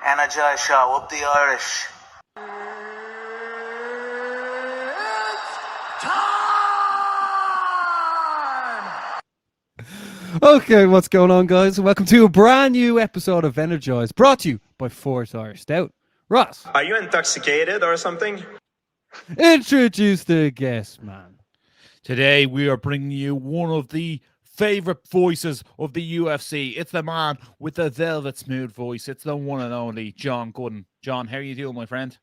Energized show, up the Irish. Okay, what's going on, guys? Welcome to a brand new episode of Energized, brought to you by Force Irish Stout. Ross, are you intoxicated or something? Introduce the guest, man. Today, we are bringing you one of the favorite voices of the UFC. It's the man with the velvet smooth voice. It's the one and only John Gooden. John, how are you doing, my friend?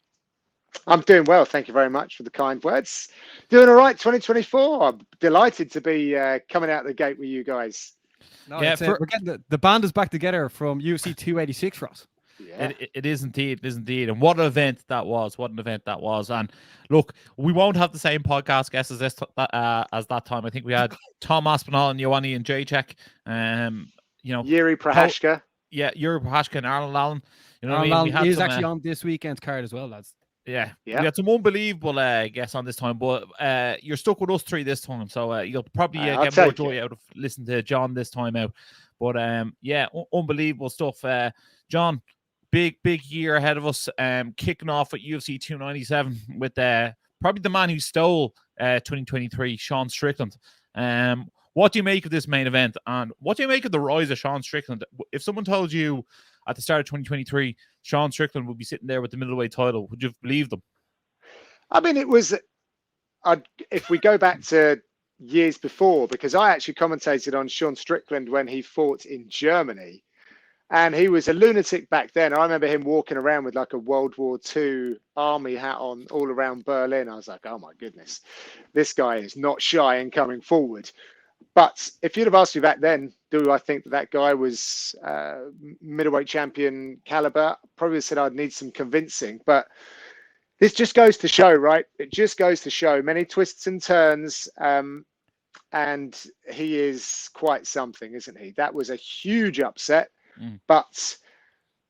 I'm doing well. Thank you very much for the kind words. Doing all right, 2024. I'm delighted to be coming out the gate with you guys. No, yeah, we're getting the band is back together from UFC 286 for us. Yeah. It is indeed. It is indeed. And what an event that was. What an event that was. And look, we won't have the same podcast guests as that time. I think we had Tom Aspinall and Ioanni and Jacek. Yuri Prohashka. Yuri Prohashka and Arnold Allen. You know Arnold what I mean? Allen is actually on this weekend's card as well, lads. Yeah. We had some unbelievable guests on this time, but you're stuck with us three this time, so you'll probably get more joy out of listening to John this time out. But unbelievable stuff. John, big year ahead of us. Kicking off at UFC 297 with probably the man who stole 2023, Sean Strickland. What do you make of this main event, and what do you make of the rise of Sean Strickland? If someone told you at the start of 2023, Sean Strickland would be sitting there with the middleweight title, would you have believed them? I mean, it was, if we go back to years before, because I actually commentated on Sean Strickland when he fought in Germany, and he was a lunatic back then. I remember him walking around with like a World War II army hat on all around Berlin. I was like, oh my goodness, this guy is not shy in coming forward. But if you'd have asked me back then, do I think that guy was middleweight champion caliber? Probably said I'd need some convincing. But this just goes to show, right? It just goes to show many twists and turns. And he is quite something, isn't he? That was a huge upset. But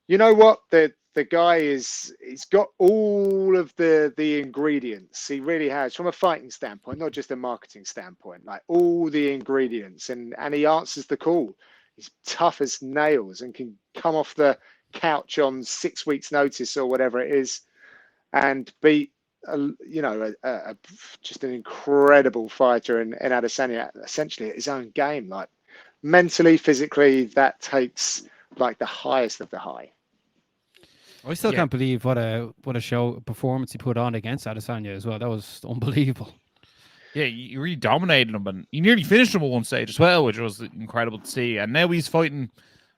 you know what? The guy he's got all of the ingredients. He really has, from a fighting standpoint, not just a marketing standpoint, like all the ingredients, and he answers the call. He's tough as nails and can come off the couch on 6 weeks notice or whatever it is and beat just an incredible fighter in Adesanya, essentially at his own game. Like mentally, physically, that takes like the highest of the high. I still can't believe what a performance he put on against Adesanya as well. That was unbelievable. Yeah, you really dominated him, and he nearly finished him at one stage as well, which was incredible to see. And now he's fighting,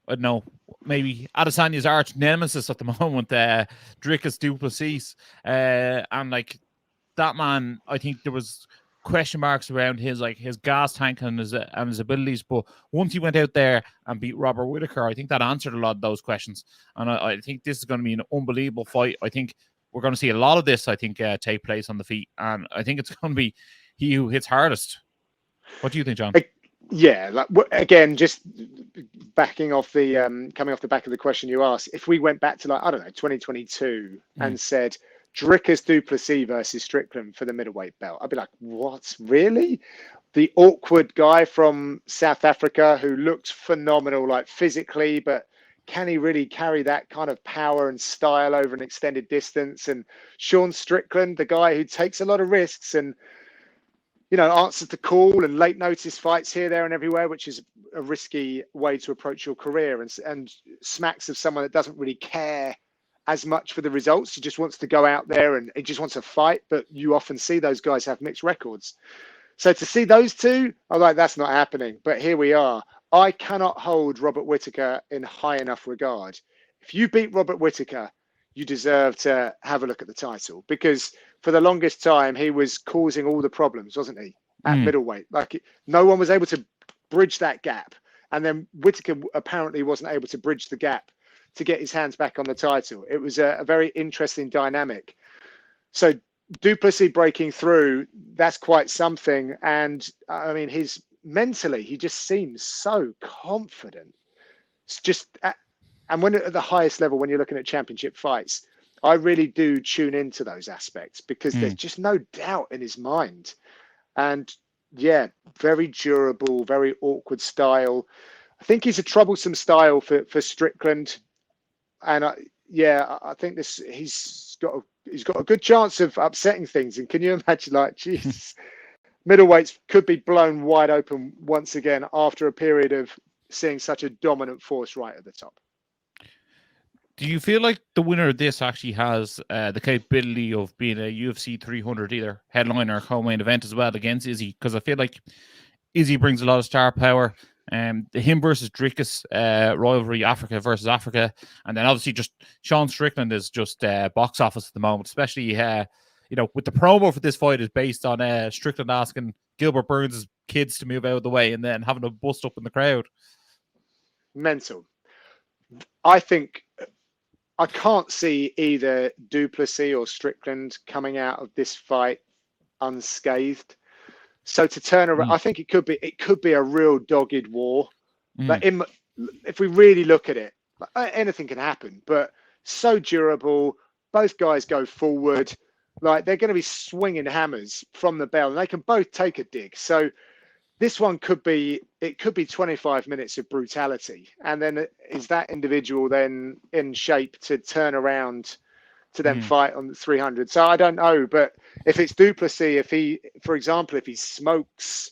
I don't know, maybe Adesanya's arch nemesis at the moment, Dricus du Plessis. And like that man, I think there was question marks around his gas tank and his abilities, but once he went out there and beat Robert Whittaker, I think that answered a lot of those questions. And I think this is going to be an unbelievable fight. I think we're going to see a lot of this, take place on the feet, and I think it's going to be he who hits hardest. What do you think, John? Yeah, again, just backing off the coming off the back of the question you asked, if we went back to 2022 and said Dricus du Plessis versus Strickland for the middleweight belt, I'd be like, what, really? The awkward guy from South Africa who looked phenomenal, like physically, but can he really carry that kind of power and style over an extended distance? And Sean Strickland, the guy who takes a lot of risks and, answers the call and late notice fights here, there and everywhere, which is a risky way to approach your career, and smacks of someone that doesn't really care as much for the results. He just wants to go out there and he just wants to fight. But you often see those guys have mixed records. So to see those two, I'm like, that's not happening. But here we are. I cannot hold Robert Whittaker in high enough regard. If you beat Robert Whittaker, you deserve to have a look at the title, because for the longest time, he was causing all the problems, wasn't he, at middleweight? Like, no one was able to bridge that gap. And then Whittaker apparently wasn't able to bridge the gap to get his hands back on the title. It was a very interesting dynamic. So du Plessis breaking through, that's quite something. And I mean, mentally, he just seems so confident. It's just, and when at the highest level, when you're looking at championship fights, I really do tune into those aspects, because there's just no doubt in his mind. And yeah, very durable, very awkward style. I think he's a troublesome style for Strickland, and I think he's got a good chance of upsetting things. And can you imagine, like, Jesus, middleweights could be blown wide open once again after a period of seeing such a dominant force right at the top. Do you feel like the winner of this actually has the capability of being a UFC 300 either headliner or co-main event as well against Izzy? Because I feel like Izzy brings a lot of star power. The him versus Dricus rivalry, Africa versus Africa, and then obviously just Sean Strickland is just box office at the moment, especially with the promo for this fight is based on Strickland asking Gilbert Burns' kids to move out of the way and then having a bust up in the crowd. Mental. I think I can't see either Duplessis or Strickland coming out of this fight unscathed. So to turn around, I think it could be a real dogged war. Like if we really look at it, anything can happen. But so durable, both guys go forward, like they're going to be swinging hammers from the bell, and they can both take a dig. So this one could be 25 minutes of brutality, and then is that individual then in shape to turn around to then fight on the 300? So I don't know, but if it's Duplessis, for example, if he smokes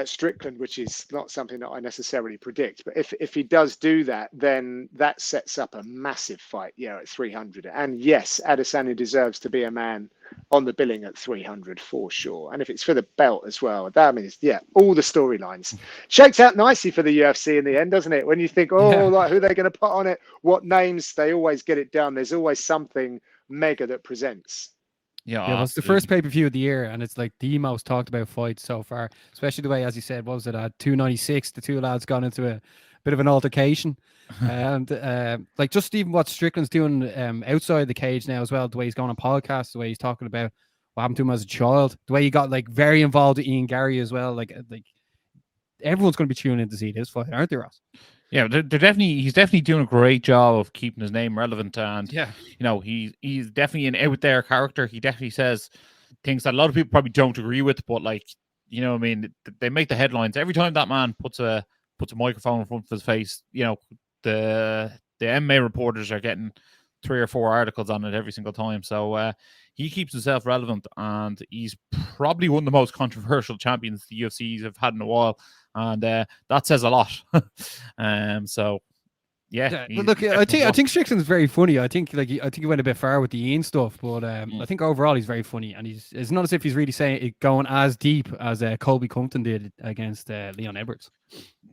Strickland, which is not something that I necessarily predict, but if he does do that, then that sets up a massive fight, at 300. And yes, Adesanya deserves to be a man on the billing at 300 for sure. And if it's for the belt as well, that means, all the storylines shakes out nicely for the UFC in the end, doesn't it? When you think, like who they're going to put on it, what names, they always get it done. There's always something mega that presents. Yeah, it's the first pay-per-view of the year, and it's like the most talked about fight so far, especially the way, as you said, what was it, at 296, the two lads got into a bit of an altercation. And like just even what Strickland's doing outside the cage now as well, the way he's going on podcasts, the way he's talking about what happened to him as a child, the way he got like very involved with Ian Gary as well. Like everyone's going to be tuning in to see this fight, aren't they, Ross? Yeah, he's definitely doing a great job of keeping his name relevant, and he's definitely an out there character. He definitely says things that a lot of people probably don't agree with, but they make the headlines every time that man puts a microphone in front of his face. The MMA reporters are getting 3 or 4 articles on it every single time. So he keeps himself relevant, and he's probably one of the most controversial champions the UFCs have had in a while, and that says a lot. But look, I think Strickland's very funny. I think he went a bit far with the Ian stuff, but I think overall he's very funny, and it's not as if he's really saying it going as deep as Colby Compton did against Leon Edwards.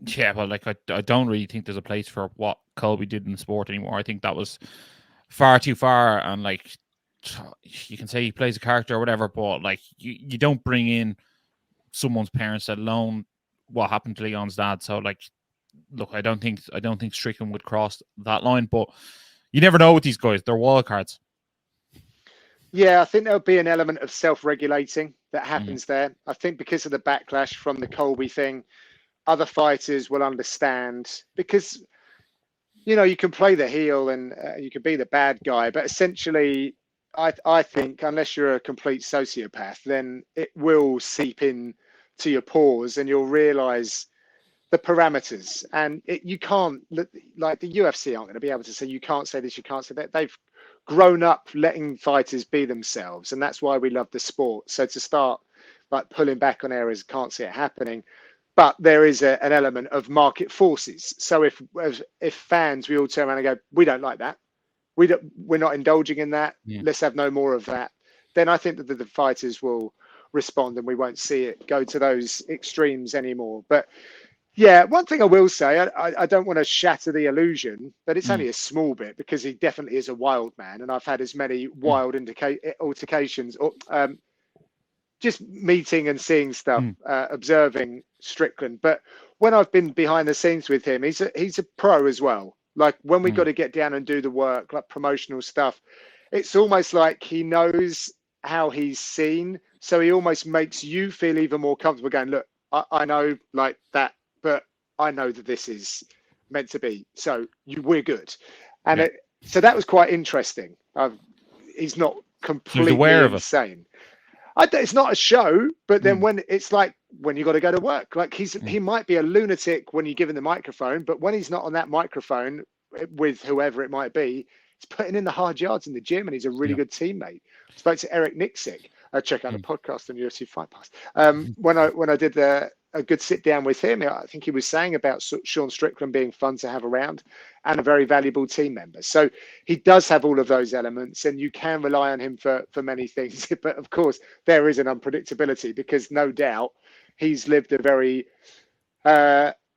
Yeah, well, I don't really think there's a place for what Colby did in the sport anymore. I think that was far too far, and you can say he plays a character or whatever, but you don't bring in someone's parents, let alone what happened to Leon's dad. So look, I don't think Strickland would cross that line, but you never know with these guys. They're wild cards. Yeah, I think there'll be an element of self-regulating that happens there. I think because of the backlash from the Colby thing, other fighters will understand, because you can play the heel and you can be the bad guy, but essentially I think unless you're a complete sociopath, then it will seep in to your pores and you'll realize the parameters. And you can't, like the UFC aren't going to be able to say, you can't say this, you can't say that. They've grown up letting fighters be themselves, and that's why we love the sport. So to start pulling back on areas, can't see it happening. But there is an element of market forces. So if fans, we all turn around and go, we don't like that, we're not indulging in that, let's have no more of that, then I think that the fighters will respond and we won't see it go to those extremes anymore. But yeah, one thing I will say, I don't want to shatter the illusion, but it's only a small bit, because he definitely is a wild man, and I've had as many wild altercations or just meeting and seeing stuff, observing Strickland. But when I've been behind the scenes with him, he's a pro as well. Like when we got to get down and do the work, like promotional stuff, it's almost like he knows how he's seen. So he almost makes you feel even more comfortable going, look, I know like that, but I know that this is meant to be. So we're good. And so that was quite interesting. He's not completely aware of insane. It's not a show, but then when it's like when you got to go to work. Like he might be a lunatic when you give him the microphone, but when he's not on that microphone with whoever it might be, he's putting in the hard yards in the gym, and he's a really good teammate. I spoke to Eric Nixick. Check out the podcast on UFC Fight Pass. When I did a good sit down with him, I think he was saying about Sean Strickland being fun to have around and a very valuable team member. So he does have all of those elements, and you can rely on him for many things. But of course, there is an unpredictability, because no doubt he's lived a very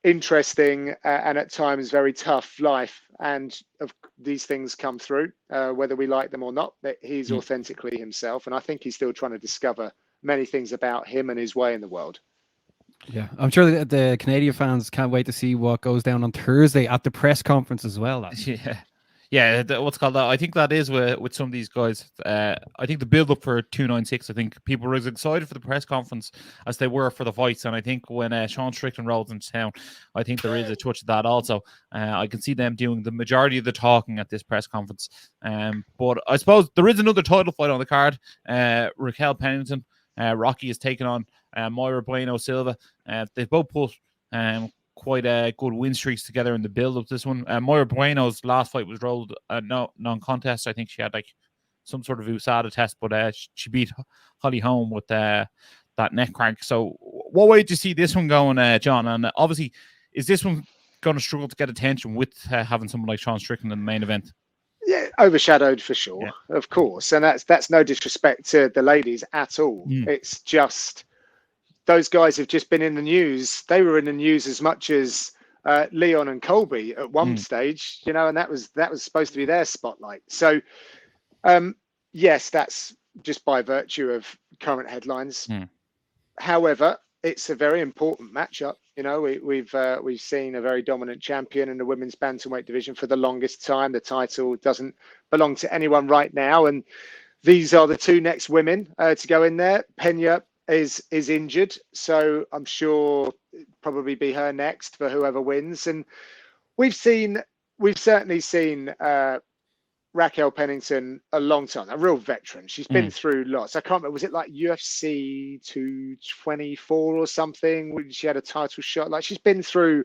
interesting and at times very tough life, and these things come through whether we like them or not. That he's authentically himself, and I think he's still trying to discover many things about him and his way in the world. Yeah, I'm sure the Canadian fans can't wait to see what goes down on Thursday at the press conference as well. What's called that? I think that is with some of these guys. I think the build up for 296. I think people were as excited for the press conference as they were for the fights, and I think when Sean Strickland rolls into town, I think there is a touch of that also. I can see them doing the majority of the talking at this press conference. But I suppose there is another title fight on the card. Raquel Pennington, Rocky is taking on Moira Bueno Silva. They've both put quite a good win streaks together in the build up this one. Moira Bueno's last fight was rolled non-contest. I think she had like some sort of USADA test, but she beat Holly Holm with that neck crank. So what way do you see this one going, John? And obviously, is this one going to struggle to get attention with having someone like Sean Strickland in the main event? Yeah, overshadowed for sure, of course. And that's no disrespect to the ladies at all. It's just those guys have just been in the news. They were in the news as much as Leon and Colby at one stage, and that was supposed to be their spotlight. So, yes, that's just by virtue of current headlines. However, it's a very important matchup. We've seen a very dominant champion in the women's bantamweight division for the longest time. The title doesn't belong to anyone right now, and these are the two next women to go in there. Pena is injured, so I'm sure it'll probably be her next for whoever wins. And we've certainly seen Raquel Pennington a long time, a real veteran. She's been through lots. I can't remember, was it like UFC 224 or something when she had a title shot? Like, she's been through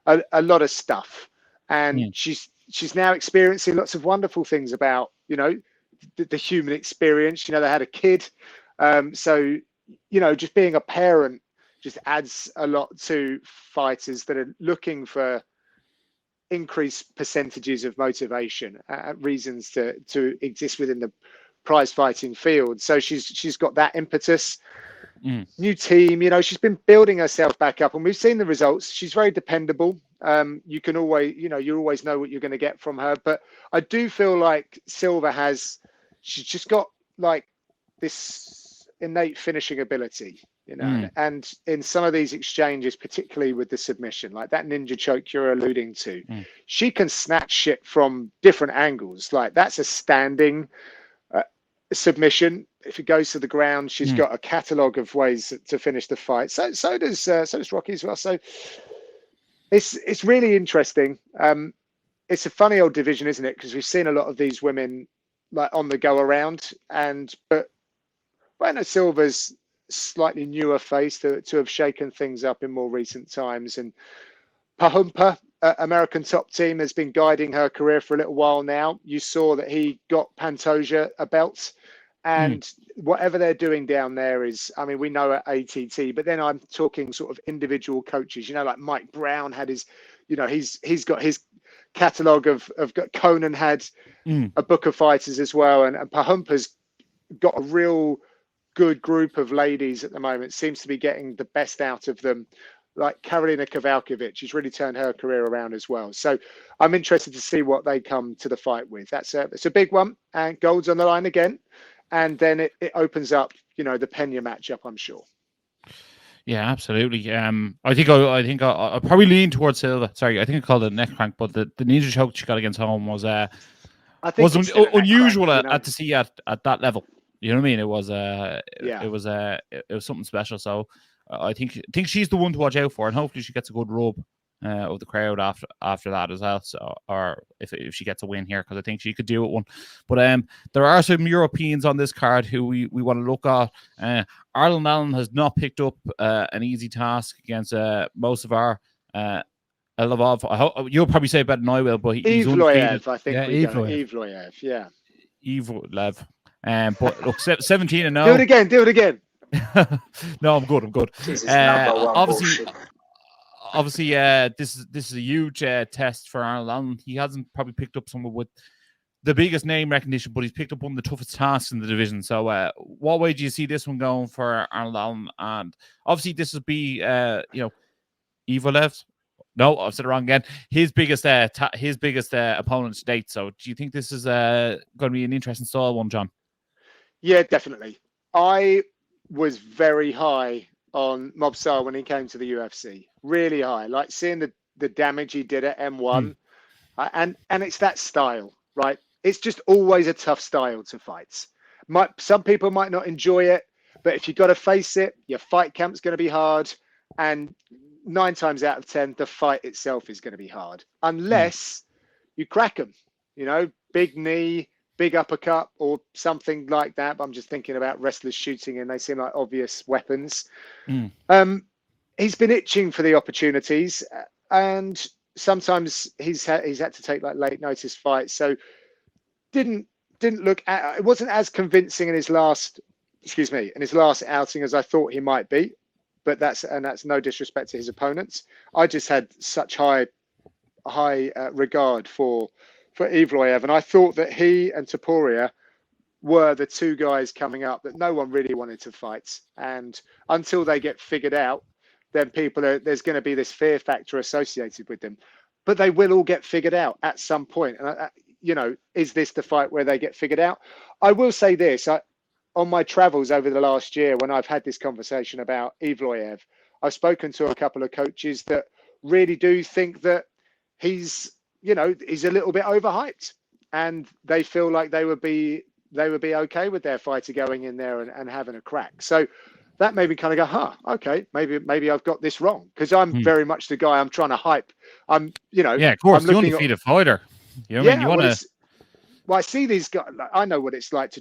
a lot of stuff, and she's now experiencing lots of wonderful things about the human experience. They had a kid, so just being a parent just adds a lot to fighters that are looking for increased percentages of motivation, reasons to exist within the prize fighting field. So she's got that impetus. New team, she's been building herself back up, and we've seen the results. She's very dependable. You can always, you always know what you're going to get from her. But I do feel like Silva she's just got like this innate finishing ability, and in some of these exchanges, particularly with the submission, like that ninja choke you're alluding to, she can snatch shit from different angles. Like, that's a standing submission. If it goes to the ground, she's got a catalogue of ways to finish the fight. So does Rocky as well. So it's really interesting. It's a funny old division, isn't it? Because we've seen a lot of these women like on the go around, but Bueno Silva's slightly newer face to have shaken things up in more recent times. And Pahumpa, American top team, has been guiding her career for a little while now. You saw that he got Pantoja a belt, and whatever they're doing down there is, I mean, we know at ATT, but then I'm talking sort of individual coaches, like Mike Brown had his, he's got his catalogue of Conan had a book of fighters as well. And Pahumpa's got a real good group of ladies at the moment, seems to be getting the best out of them. Like Karolina Kowalkiewicz, she's really turned her career around as well. So I'm interested to see what they come to the fight with. It's a big one, and gold's on the line again. And then it opens up, the Pena matchup, I'm sure. Yeah, absolutely. I think I'll probably lean towards Silva. Sorry, I think I called it a neck crank, but the ninja choke she got against Holm was unusual to see at that level. You know what I mean? It was it was something special. So I think she's the one to watch out for, and hopefully she gets a good rub of the crowd after that as well. So, or if she gets a win here, because I think she could do it one. But there are some Europeans on this card who we want to look at. Arlen Allen has not picked up an easy task against most of our Elevov. You'll probably say better than I will, but he's undefeated. Evloev, I think Yeah, we go. Evloev. Evloev, yeah. Evloev. But look, 17-0. Do it again. No, I'm good. This is number one Obviously, bullshit. obviously, this is a huge test for Arnold Allen. He hasn't probably picked up someone with the biggest name recognition, but he's picked up one of the toughest tasks in the division. So, what way do you see this one going for Arnold Allen? And obviously, this would be, Evloev. No, I've said it wrong again. His biggest opponent to date. So, do you think this is going to be an interesting style one, John? Yeah, definitely. I was very high on Mobsar when he came to the UFC. Really high. Like seeing the damage he did at M1. And it's that style, right? It's just always a tough style to fight. Some people might not enjoy it, but if you've got to face it, your fight camp's going to be hard. And 9 times out of 10, the fight itself is going to be hard. Unless you crack them, big knee, big uppercut or something like that. But I'm just thinking about wrestlers shooting and they seem like obvious weapons. He's been itching for the opportunities and sometimes he's had to take like late notice fights. So didn't look at, it wasn't as convincing in his last outing as I thought he might be. But that's no disrespect to his opponents. I just had such high regard for Evloev, and I thought that he and Topuria were the 2 guys coming up that no one really wanted to fight. And until they get figured out, then there's going to be this fear factor associated with them. But they will all get figured out at some point. And is this the fight where they get figured out? I will say this. On my travels over the last year, when I've had this conversation about Evloev, I've spoken to a couple of coaches that really do think that he's a little bit overhyped, and they feel like they would be okay with their fighter going in there and having a crack. So that made me kind of go, okay, maybe I've got this wrong, because I'm very much the guy I'm trying to hype. Yeah, of course, you undefeated fighter. You want to. Well, I see these guys. I know what it's like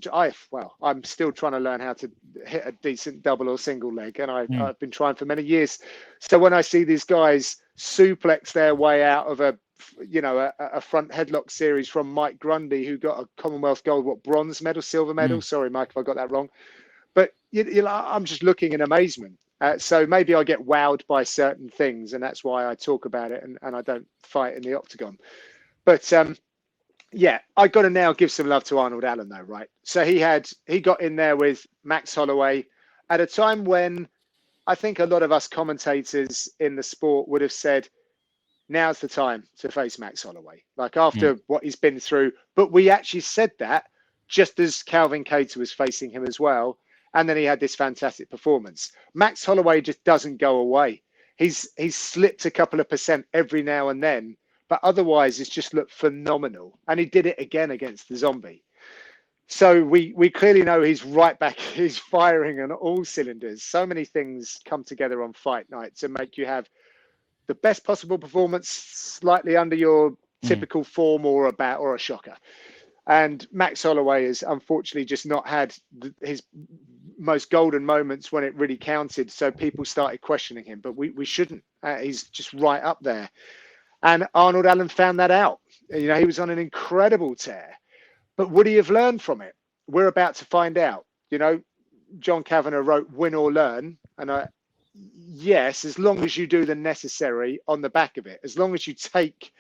I'm still trying to learn how to hit a decent double or single leg, and I've been trying for many years. So when I see these guys suplex their way out of a front headlock series from Mike Grundy, who got a Commonwealth gold, bronze medal, silver medal. Sorry, Mike, if I got that wrong. But I'm just looking in amazement. So maybe I get wowed by certain things, and that's why I talk about it, and I don't fight in the octagon. But yeah, I got to now give some love to Arnold Allen, though, right? So he got in there with Max Holloway at a time when I think a lot of us commentators in the sport would have said, now's the time to face Max Holloway, like after what he's been through. But we actually said that just as Calvin Kattar was facing him as well. And then he had this fantastic performance. Max Holloway just doesn't go away. He's slipped a couple of % every now and then, but otherwise it's just looked phenomenal. And he did it again against the Zombie. So we clearly know he's right back. He's firing on all cylinders. So many things come together on fight night to make you have the best possible performance, slightly under your typical form or a shocker. And Max Holloway has unfortunately just not had his most golden moments when it really counted. So people started questioning him, but we shouldn't. He's just right up there. And Arnold Allen found that out. He was on an incredible tear. But would he have learned from it? We're about to find out. John Kavanagh wrote win or learn. And yes, as long as you do the necessary on the back of it, as long as you take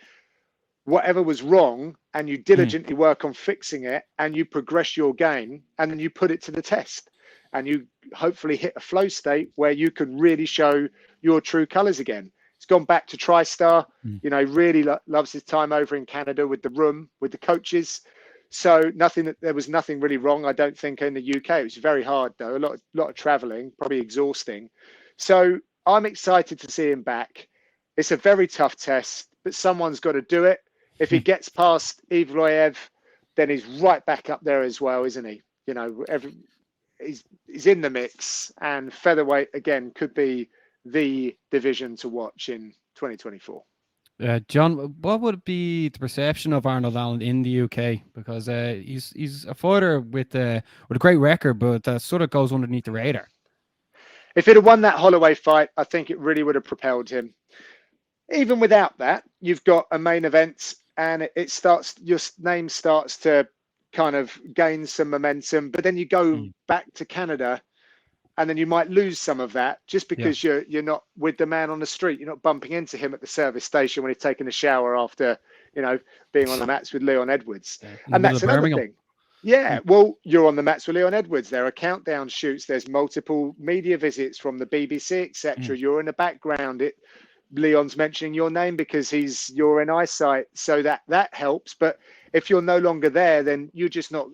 whatever was wrong and you diligently work on fixing it and you progress your game and then you put it to the test and you hopefully hit a flow state where you can really show your true colors again. He's gone back to TriStar, really loves his time over in Canada with the room, with the coaches. So there was nothing really wrong, I don't think, in the UK. It was very hard, though. A lot of traveling, probably exhausting. So I'm excited to see him back. It's a very tough test, but someone's got to do it. If he gets past Evloev, then he's right back up there as well, isn't he? He's in the mix, and featherweight again could be the division to watch in 2024. John, what would be the perception of Arnold Allen in the UK? Because he's a fighter with a great record, but sort of goes underneath the radar. If he'd have won that Holloway fight, I think it really would have propelled him. Even without that, you've got a main event, and it starts. Your name starts to kind of gain some momentum, but then you go back to Canada, and then you might lose some of that just because you're not with the man on the street. You're not bumping into him at the service station when he's taking a shower after, being on the mats with Leon Edwards. And that's another thing. Yeah, well, you're on the mats with Leon Edwards. There are countdown shoots. There's multiple media visits from the BBC, etc. You're in the background. Leon's mentioning your name because you're in eyesight, so that helps. But if you're no longer there, then you're just not.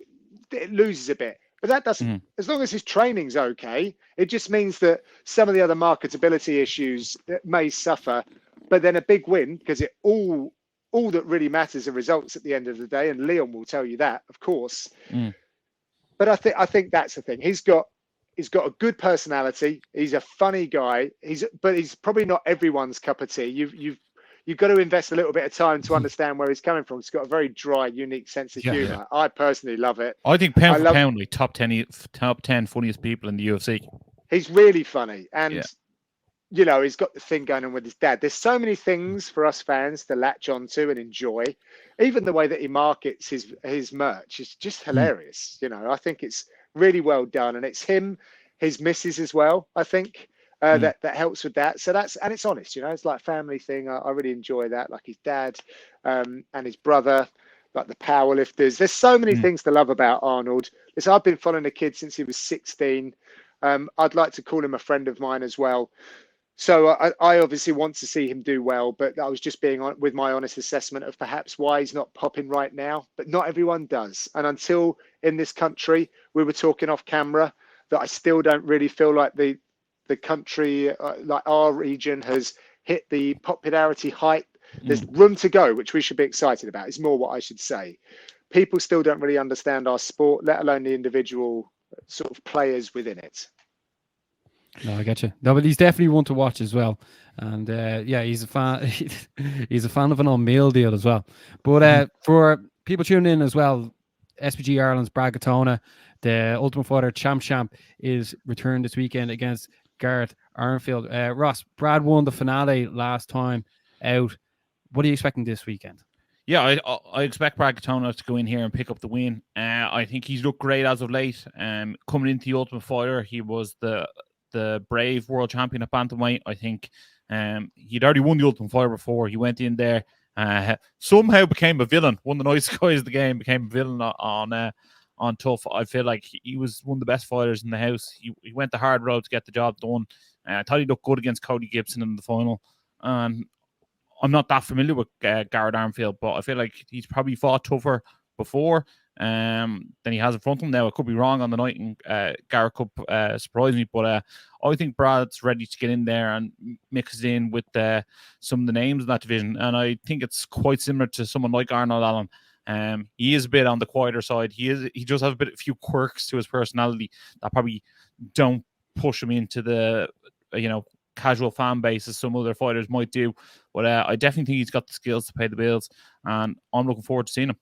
It loses a bit. But that doesn't, as long as his training's okay, it just means that some of the other marketability issues may suffer. But then a big win, because all that really matters are results at the end of the day, and Leon will tell you that, of course. But I think that's the thing. He's got a good personality. He's a funny guy. But he's probably not everyone's cup of tea. You've got to invest a little bit of time to understand where he's coming from. He's got a very dry, unique sense of humor. Yeah. I personally love it. I think pound for pound, like top 10 funniest people in the UFC. He's really funny. And, he's got the thing going on with his dad. There's so many things for us fans to latch onto and enjoy. Even the way that he markets his merch is just hilarious. I think it's really well done. And it's him, his missus as well, I think. That helps with that. So and it's honest, it's like a family thing. I really enjoy that. Like his dad and his brother, like the power lifters. There's so many things to love about Arnold. Listen, I've been following the kid since he was 16. I'd like to call him a friend of mine as well. So I obviously want to see him do well, but I was just being on with my honest assessment of perhaps why he's not popping right now. But not everyone does. And until in this country, we were talking off camera, that I still don't really feel like the country, like our region, has hit the popularity height. There's room to go, which we should be excited about, is more what I should say. People still don't really understand our sport, let alone the individual sort of players within it. No, I get you. No, but he's definitely one to watch as well. And he's a fan. He's a fan of an on-meal deal as well. But for people tuning in as well, SPG Ireland's Brad Katona, the Ultimate Fighter champ is returned this weekend against Gareth Arnfield. Ross, Brad won the finale last time out. What are you expecting this weekend? Yeah, I expect Brad Katona to go in here and pick up the win. I think he's looked great as of late. Coming into the Ultimate Fighter, he was the brave world champion at bantamweight. I think he'd already won the Ultimate Fighter before. He went in there, somehow became a villain. One of the nicest guys of the game, became a villain on Tough. I feel like he was one of the best fighters in the house. He went the hard road to get the job done. I thought he looked good against Cody Gibson in the final. And I'm not that familiar with Gareth Arnfield, but I feel like he's probably fought tougher before than he has in front of him. Now, I could be wrong on the night, and Gareth could surprise me, but I think Brad's ready to get in there and mix it in with some of the names in that division. And I think it's quite similar to someone like Arnold Allen. He is a bit on the quieter side. He does have a few quirks to his personality that probably don't push him into the casual fan base as some other fighters might do. But I definitely think he's got the skills to pay the bills, and I'm looking forward to seeing him.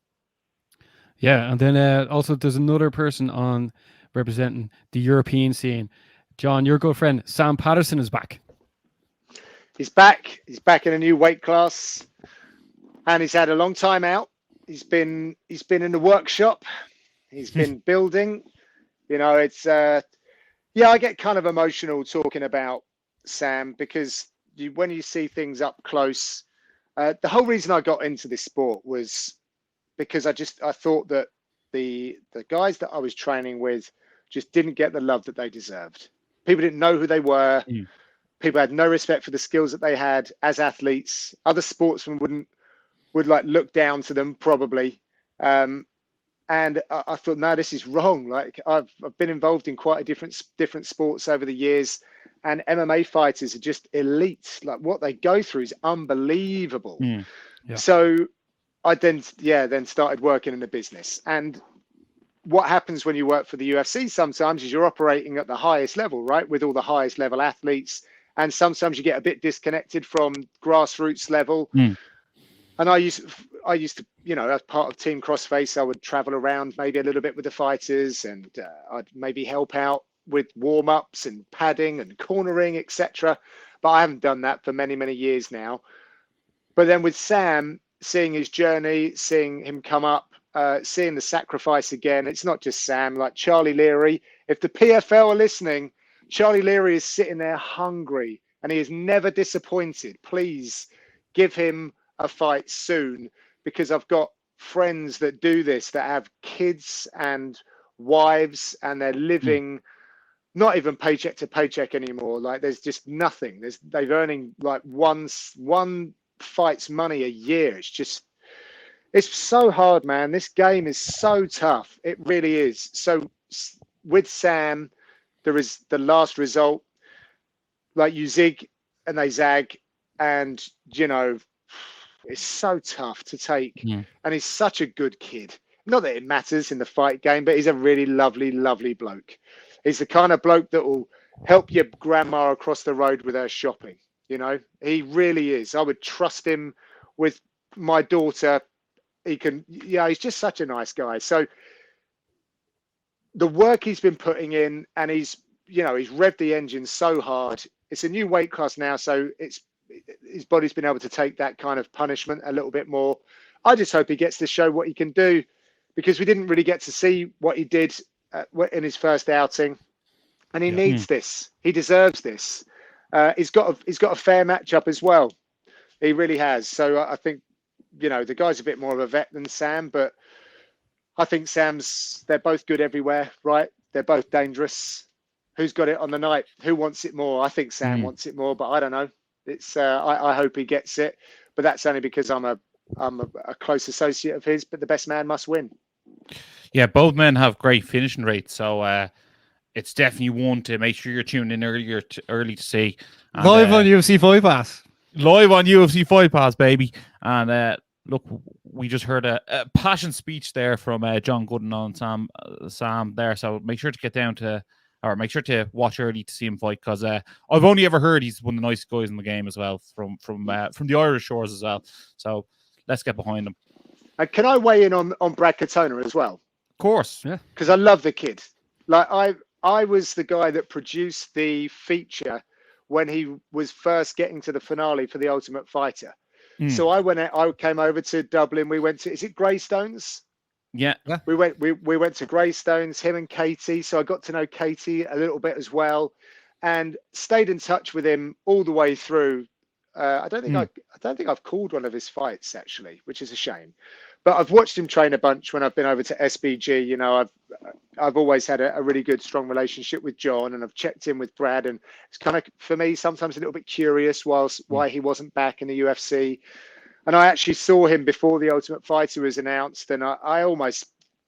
Yeah, and then also there's another person on representing the European scene. John, your good friend Sam Patterson is back. He's back. He's back in a new weight class, and he's had a long time out. He's been in the workshop. He's been building. It's I get kind of emotional talking about Sam, because when you see things up close, the whole reason I got into this sport was because I thought that the guys that I was training with just didn't get the love that they deserved. People didn't know who they were. People had no respect for the skills that they had as athletes. Other sportsmen would like look down to them probably. And I thought, no, this is wrong. Like I've been involved in quite a different sports over the years, and MMA fighters are just elite. Like what they go through is unbelievable. Yeah. So I then started working in the business. And what happens when you work for the UFC sometimes is you're operating at the highest level, right? With all the highest level athletes. And sometimes you get a bit disconnected from grassroots level. And I used to, as part of Team Crossface, I would travel around maybe a little bit with the fighters, and I'd maybe help out with warm-ups and padding and cornering, etc. But I haven't done that for many, many years now. But then with Sam, seeing his journey, seeing him come up, seeing the sacrifice again, it's not just Sam, like Charlie Leary. If the PFL are listening, Charlie Leary is sitting there hungry and he is never disappointed. Please give him a fight soon, because I've got friends that do this, that have kids and wives, and they're living not even paycheck to paycheck anymore. Like there's just nothing. They're earning like one fight's money a year. It's so hard, man. This game is so tough. It really is. So with Sam, there is the last result, like you zig and they zag, and it's so tough to take. And he's such a good kid. Not that it matters in the fight game, but he's a really lovely, lovely bloke. He's the kind of bloke that will help your grandma across the road with her shopping. He really is. I would trust him with my daughter. He's just such a nice guy. So the work he's been putting in, and he's revved the engine so hard. It's a new weight class now, so his body's been able to take that kind of punishment a little bit more. I just hope he gets to show what he can do, because we didn't really get to see what he did in his first outing, and he needs this. He deserves this. He's got a fair matchup as well. He really has. So I think the guy's a bit more of a vet than Sam, but I think they're both good everywhere, right? They're both dangerous. Who's got it on the night? Who wants it more? I think Sam wants it more, but I don't know. It's I hope he gets it, but that's only because I'm a close associate of his. But the best man must win. Yeah, both men have great finishing rates, so it's definitely one to make sure you're tuning in early to see. And, live on UFC Fight Pass. Live on UFC Fight Pass, baby. And look, we just heard a passion speech there from John Gooden on Sam there. So make sure to get down to, or make sure to watch early to see him fight, because I've only ever heard he's one of the nicest guys in the game as well, from the Irish shores as well. So let's get behind him. Can I weigh in on Brad Katona as well? Of course, yeah. Because I love the kid. Like I was the guy that produced the feature when he was first getting to the finale for the Ultimate Fighter. So I came over to Dublin. We went to, is it Greystones? Yeah. We went to Greystones, him and Katie. So I got to know Katie a little bit as well, and stayed in touch with him all the way through. I don't think I've called one of his fights actually, which is a shame. But I've watched him train a bunch when I've been over to SBG. I've always had a really good, strong relationship with John, and I've checked in with Brad. And it's kind of, for me, sometimes a little bit curious why he wasn't back in the UFC. And I actually saw him before the Ultimate Fighter was announced, and I almost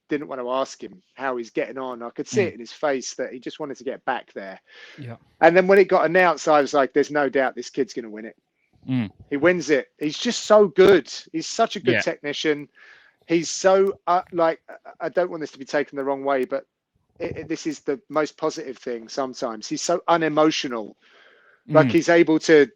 didn't want to ask him how he's getting on. I could see it in his face that he just wanted to get back there. Yeah. And then when it got announced, I was like, there's no doubt this kid's going to win it. He wins it. He's just so good. He's such a good technician. He's so I don't want this to be taken the wrong way, but this is the most positive thing. Sometimes he's so unemotional. Like he's able to.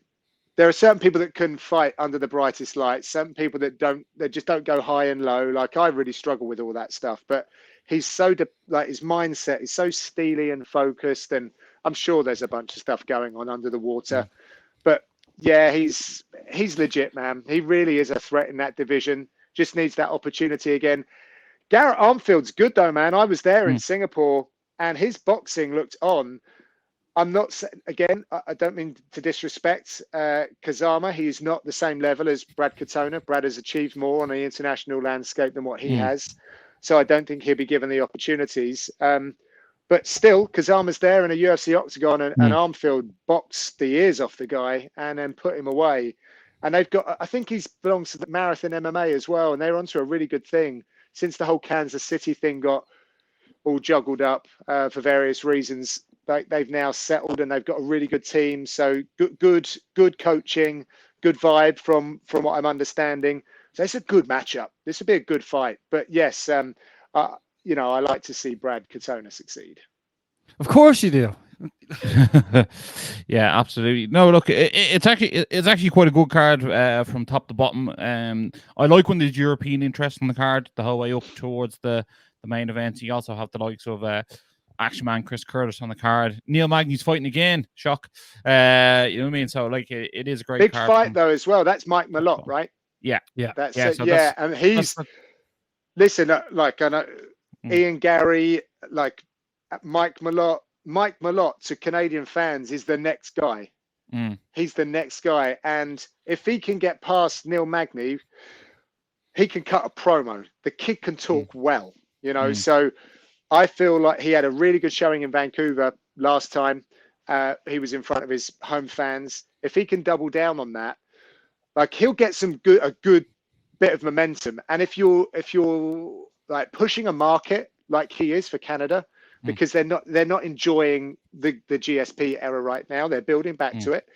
There are certain people that can fight under the brightest lights. Certain people that don't. They just don't go high and low. Like I really struggle with all that stuff. But he's so his mindset is so steely and focused. And I'm sure there's a bunch of stuff going on under the water. But yeah, he's legit, man. He really is a threat in that division. Just needs that opportunity again. Garrett Armfield's good though, man. I was there in Singapore, and his boxing looked on. I'm not, again, I don't mean to disrespect Kazama. He is not the same level as Brad Katona. Brad has achieved more on the international landscape than what he has. So I don't think he'll be given the opportunities. But still, Kazama's there in a UFC octagon, and Armfield boxed the ears off the guy and then put him away. And they've got, I think he belongs to the Marathon MMA as well. And they're onto a really good thing since the whole Kansas City thing got all juggled up for various reasons. They've now settled, and they've got a really good team. So good coaching, good vibe from what I'm understanding. So it's a good matchup. This would be a good fight. But yes, I like to see Brad Katona succeed. Of course you do. Yeah, absolutely. No, look, it's actually quite a good card from top to bottom. I like when there's European interest in the card the whole way up towards the main event. You also have the likes of Action Man Chris Curtis on the card. Neil Magny's fighting again. Shock. You know what I mean? So like, it is a great Big card fight though as well. That's Mike Malott, right? Yeah, That's yeah. it. So Yeah, and he's listen. Like I know Ian Gary, like Mike Malott to Canadian fans is the next guy. He's the next guy, and if he can get past Neil Magny, he can cut a promo. The kid can talk well, you know. So I feel like he had a really good showing in Vancouver last time. He was in front of his home fans. If he can double down on that, like he'll get a good bit of momentum. And if you're like pushing a market like he is for Canada, because they're not enjoying the GSP era right now. They're building back to it.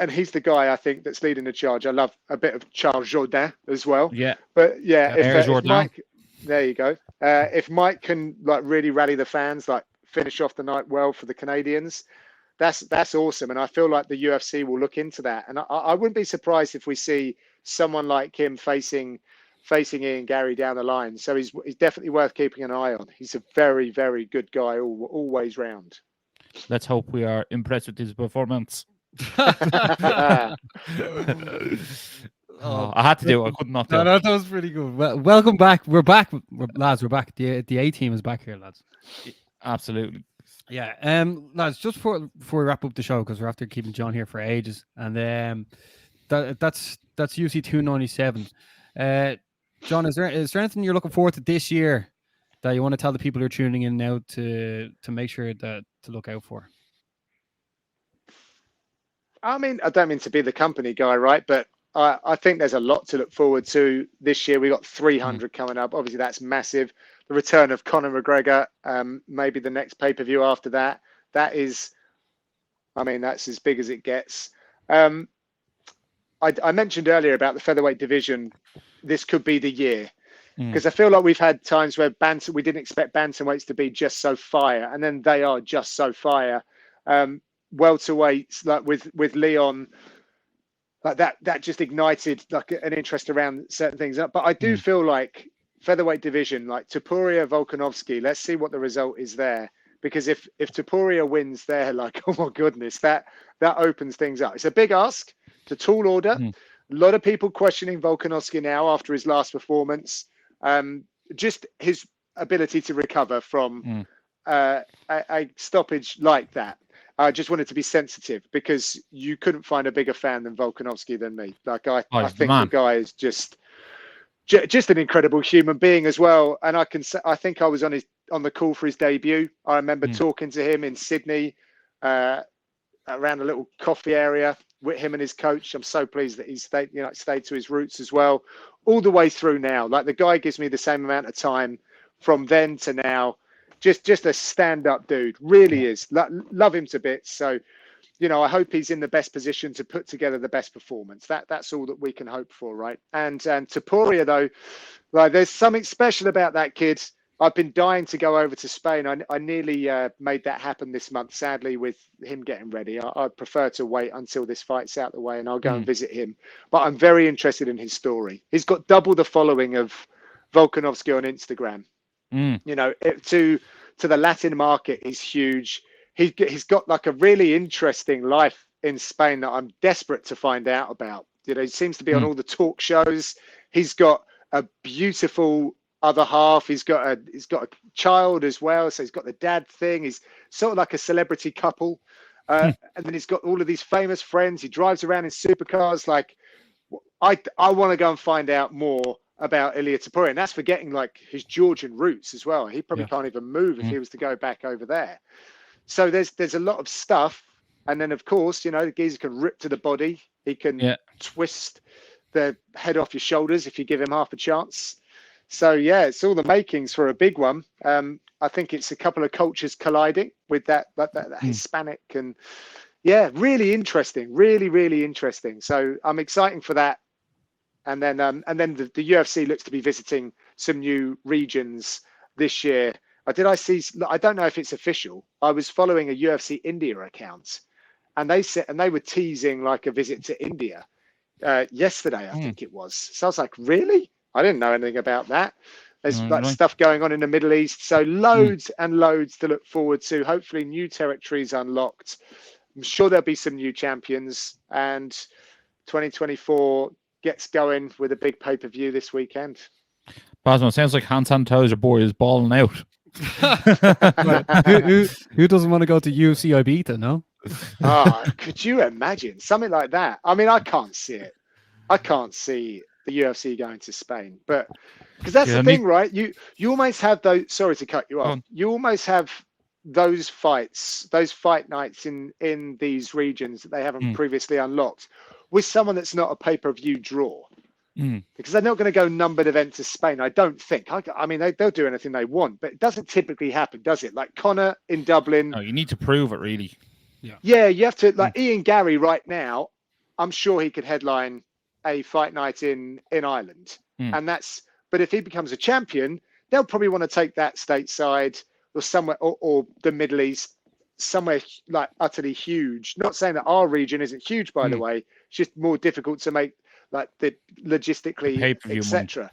And he's the guy I think that's leading the charge. I love a bit of Charles Jourdain as well. Yeah. But yeah, if Mike, there you go. If Mike can like really rally the fans, like finish off the night well for the Canadians, that's awesome. And I feel like the UFC will look into that. And I wouldn't be surprised if we see someone like him facing Ian Gary down the line. So he's definitely worth keeping an eye on. He's a very, very good guy always round. Let's hope we are impressed with his performance. I had to do it. I could not do it. No, that was pretty good. Well, welcome back. We're back, lads. We're back. The A team is back here, lads. Absolutely. Yeah. Lads, just before we wrap up the show, because we're after keeping John here for ages, and that's UFC 297. John, is there anything you're looking forward to this year that you want to tell the people who are tuning in now to make sure that to look out for? I mean, I don't mean to be the company guy, right? But I think there's a lot to look forward to this year. We got 300 coming up. Obviously, that's massive. The return of Conor McGregor, maybe the next pay-per-view after that. That is, I mean, that's as big as it gets. I mentioned earlier about the featherweight division. This could be the year, because I feel like we've had times where we didn't expect bantamweights to be just so fire, and then they are just so fire. Welterweights, like with Leon, like that just ignited like an interest around certain things. But I do feel like featherweight division, like Topuria Volkanovski, let's see what the result is there, because if Topuria wins there, like, oh my goodness, that opens things up. It's a big ask. It's a tall order. A lot of people questioning Volkanovski now after his last performance. Just his ability to recover from a stoppage like that. I just wanted to be sensitive, because you couldn't find a bigger fan than Volkanovski than me. Like I think the guy is just an incredible human being as well. And I think I was on the call for his debut. I remember talking to him in Sydney, around a little coffee area with him and his coach. I'm so pleased that he stayed to his roots as well, all the way through now. Like the guy gives me the same amount of time from then to now. Just a stand-up dude, really is. Love him to bits. So, I hope he's in the best position to put together the best performance. That's all that we can hope for, right? And Topuria, though, like there's something special about that kid. I've been dying to go over to Spain. I nearly made that happen this month. Sadly, with him getting ready, I prefer to wait until this fight's out the way, and I'll go and visit him. But I'm very interested in his story. He's got double the following of Volkanovski on Instagram. To the Latin market, he's huge. He's got like a really interesting life in Spain that I'm desperate to find out about. He seems to be on all the talk shows. He's got a beautiful other half. He's got a child as well, so he's got the dad thing. He's sort of like a celebrity couple, and then he's got all of these famous friends. He drives around in supercars. Like, I want to go and find out more about Ilia Topuria, and that's forgetting like his Georgian roots as well. He probably can't even move if he was to go back over there. So there's a lot of stuff, and then of course the geezer can rip to the body. He can twist the head off your shoulders if you give him half a chance. So yeah, it's all the makings for a big one. I think it's a couple of cultures colliding with that Hispanic, and really interesting, really interesting. So I'm excited for that. And then the UFC looks to be visiting some new regions this year. Did I see? I don't know if it's official. I was following a UFC India account, and they were teasing like a visit to India yesterday, I think it was. So I was like, really? I didn't know anything about that. There's like stuff going on in the Middle East, so loads and loads to look forward to. Hopefully, new territories unlocked. I'm sure there'll be some new champions, and 2024 gets going with a big pay-per-view this weekend. Basmo, sounds like Hans Santoja boy is balling out. Who doesn't want to go to UFC Ibiza? No. Could you imagine something like that? I mean, I can't see it. I can't see the UFC going to Spain, but because that's the thing, right? You almost have those. Sorry to cut you off. You almost have those fights, those fight nights in these regions that they haven't previously unlocked, with someone that's not a pay-per-view draw. Because they're not going to go numbered event to Spain, I don't think. I mean, they'll do anything they want, but it doesn't typically happen, does it? Like Conor in Dublin. No, you need to prove it, really. Yeah, you have to. Like Ian Gary right now, I'm sure he could headline a fight night in Ireland, and that's. But if he becomes a champion, they'll probably want to take that stateside or somewhere, or the Middle East, somewhere like utterly huge. Not saying that our region isn't huge, by the way. It's just more difficult to make. Like the logistically, etc.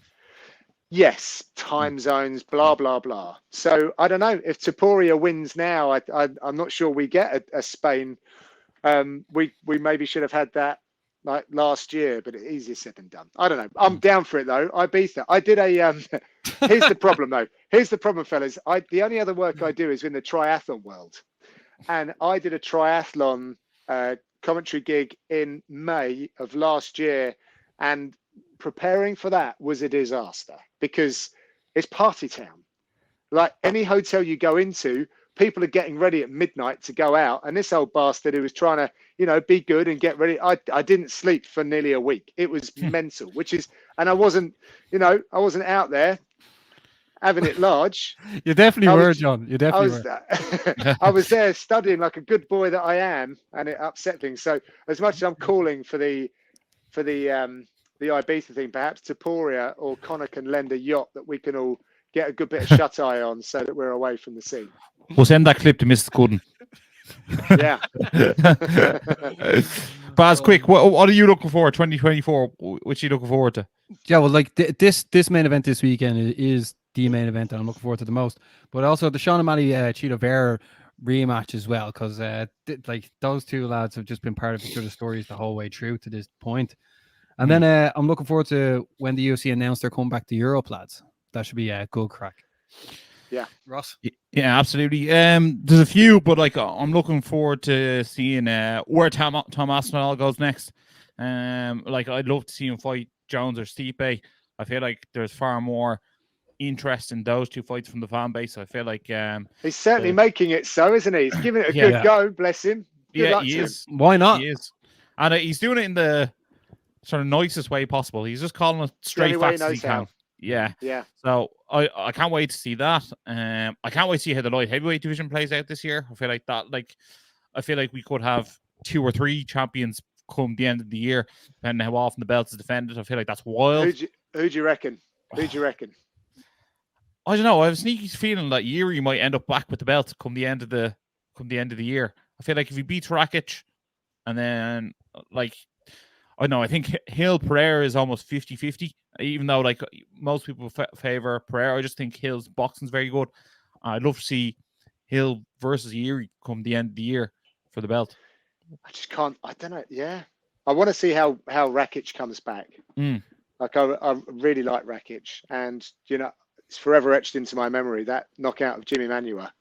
Yes, time zones, blah blah blah. So I don't know if Topuria wins now. I'm not sure we get a Spain. We maybe should have had that like last year, but it's easier said than done. I don't know. I'm down for it though. Ibiza. I did a. Here's the problem though. Here's the problem, fellas. The only other work I do is in the triathlon world, and I did a triathlon commentary gig in May of last year. And preparing for that was a disaster because it's party town. Like any hotel you go into, people are getting ready at midnight to go out. And this old bastard who was trying to, be good and get ready. I didn't sleep for nearly a week. It was mental, and I wasn't out there having it large. You definitely were, John. You definitely were. I was there studying like a good boy that I am, and it upset things. So as much as I'm calling for the Ibiza thing, perhaps Topuria or Conor can lend a yacht that we can all get a good bit of shut eye on, so that we're away from the sea. We'll send that clip to Mrs. Gooden. Yeah. Baz, quick, what are you looking for 2024? Which are you looking forward to? Yeah, well, like this main event this weekend is the main event that I'm looking forward to the most. But also the Sean O'Malley Cheeto Vera rematch as well, because like those two lads have just been part of each other's stories the whole way through to this point. And then I'm looking forward to when the UFC announced their comeback to Europe, lads. That should be a good crack. Yeah, Ross. Yeah, absolutely. There's a few, but like I'm looking forward to seeing where Tom Aspinall goes next. Like I'd love to see him fight Jones or Stipe. I feel like there's far more interest in those two fights from the fan base. I feel like he's certainly making it so, isn't he? He's giving it a good go. Bless him. Good luck he to is. him. Why not? He is, and he's doing it in the sort of nicest way possible. He's just calling it straight facts as he can. Yeah. So I can't wait to see that. I can't wait to see how the light heavyweight division plays out this year. I feel like that. I feel like we could have 2 or 3 champions come the end of the year, depending on how often the belt is defended. I feel like that's wild. Who do you reckon? Who do you reckon? I don't know. I have a sneaky feeling that Yuri might end up back with the belt come the end of the year. I feel like if he beats Rakic, and then I don't know, I think Hill Pereira is almost 50-50, even though like most people favor Pereira. I just think Hill's boxing's very good. I'd love to see Hill versus Yuri come the end of the year for the belt. I just can't. I don't know. Yeah, I want to see how Rakic comes back. Like I really like Rakic, and it's forever etched into my memory, that knockout of Jimmy Manuwa.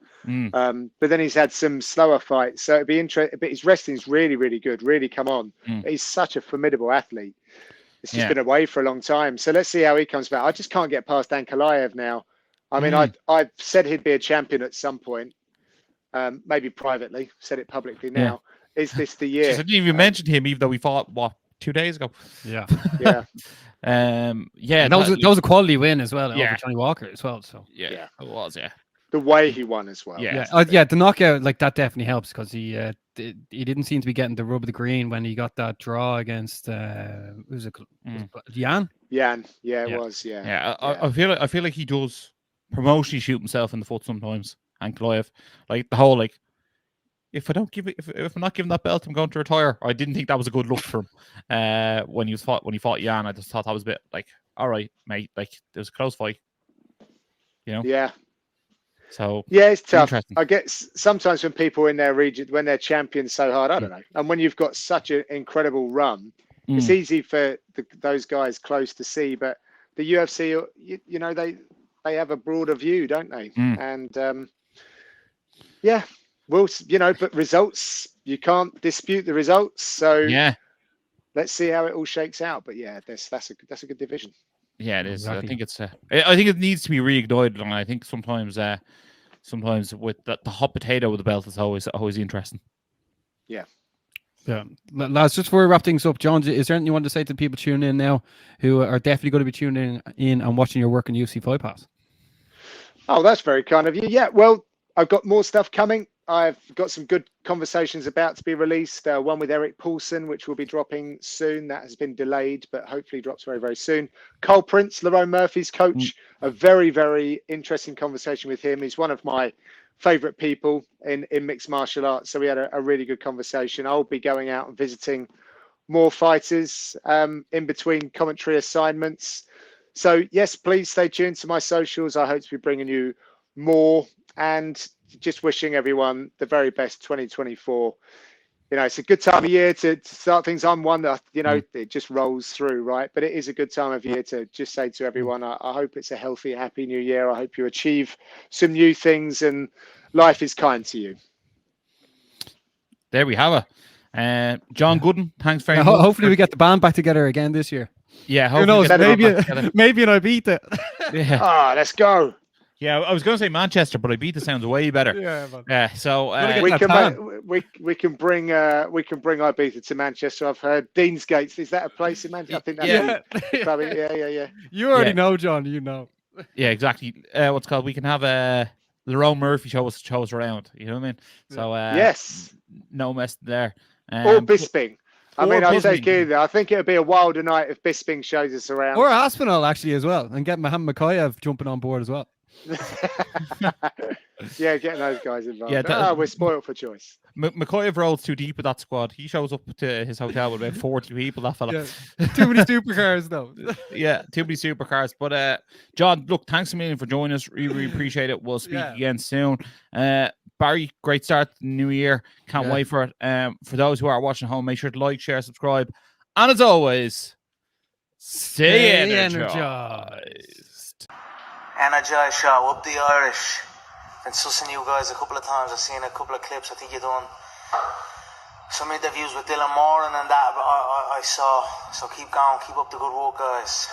But then he's had some slower fights, so it'd be interesting. But his wrestling's really, really good. Really come on. He's such a formidable athlete. It's just been away for a long time. So let's see how he comes back. I just can't get past Ankalaev now. I mean, I've said he'd be a champion at some point, maybe privately. Said it publicly now. Is this the year? I didn't even mention him, even though we fought 2 days ago. Yeah. And that was a quality win as well over Johnny Walker as well. So it was. The way he won as well. The knockout, like that definitely helps, because he didn't seem to be getting the rub of the green when he got that draw against was it Jan? Jan, it was. I feel like he does promotionally shoot himself in the foot sometimes. And Clive, like the whole like, if I don't give it, if I'm not giving that belt, I'm going to retire. I didn't think that was a good look for him. When he fought Jan, I just thought that was a bit like, all right, mate, like it was a close fight. Yeah. So yeah, it's tough. interesting. I get sometimes when people in their region, when they're champions so hard, I don't know. And when you've got such an incredible run, it's easy for those guys close to see. But the UFC, you know, they have a broader view, don't they? And yeah, well, you know, but results, you can't dispute the results. So Yeah, let's see how it all shakes out. But yeah, that's a good division. yeah, it is. Exactly. I think it's. I think it needs to be reignited, and I think sometimes with the hot potato with the belt is always interesting. Yeah, lads, just before we wrap things up, John, is there anything you want to say to people tuning in now who are definitely going to be tuning in and watching your work in UFC Fight Pass? Oh, that's very kind of you. Yeah, well, I've got more stuff coming. I've got some good conversations about to be released. One with Eric Paulson, which will be dropping soon. That has been delayed, but hopefully drops very, very soon. Cole Prince, Lerone Murphy's coach, a very, very interesting conversation with him. He's one of my favorite people in mixed martial arts. So we had a really good conversation. I'll be going out and visiting more fighters in between commentary assignments. So yes, please stay tuned to my socials. I hope to be bringing you more, and just wishing everyone the very best 2024. You know, it's a good time of year to start things. I'm one that, you know, it just rolls through, right? But it is a good time of year to just say to everyone, I hope it's a healthy, happy new year. I hope you achieve some new things and life is kind to you. There we have it. John Gooden, thanks very much. Hopefully we get the band back together again this year. Yeah, Who knows? hopefully Maybe I beat it. Yeah. Let's go. Yeah, I was going to say Manchester, but I beat the sounds way better. Yeah, man. Yeah, so We can bring Ibiza to Manchester. I've heard Deansgates. Is that a place in Manchester? I think that's probably, yeah. You already know, John. You know. yeah, exactly. What's it called? We can have Lerone Murphy show us around. You know what I mean? So yes, no mess there. or Bisping. I mean, I'll take Bisping. either. I think it would be a wilder night if Bisping shows us around. Or Aspinall, actually, as well. And get Mohammed Makayev jumping on board as well. Yeah, getting those guys involved. Yeah, we're spoiled for choice. McCoy rolls too deep with that squad. He shows up to his hotel with about 40 people. That fella. Yeah. Too many supercars, though. Yeah, too many supercars. But John, look, thanks a million for joining us. Really appreciate it. We'll speak again soon. Barry, great start to the new year. Can't wait for it. For those who are watching at home, make sure to like, share, subscribe. And as always, stay energized. Energized show, up the Irish. Been sussing you guys a couple of times. I've seen a couple of clips. I think you done some interviews with Dylan Moran and that I saw. So keep going, keep up the good work, guys.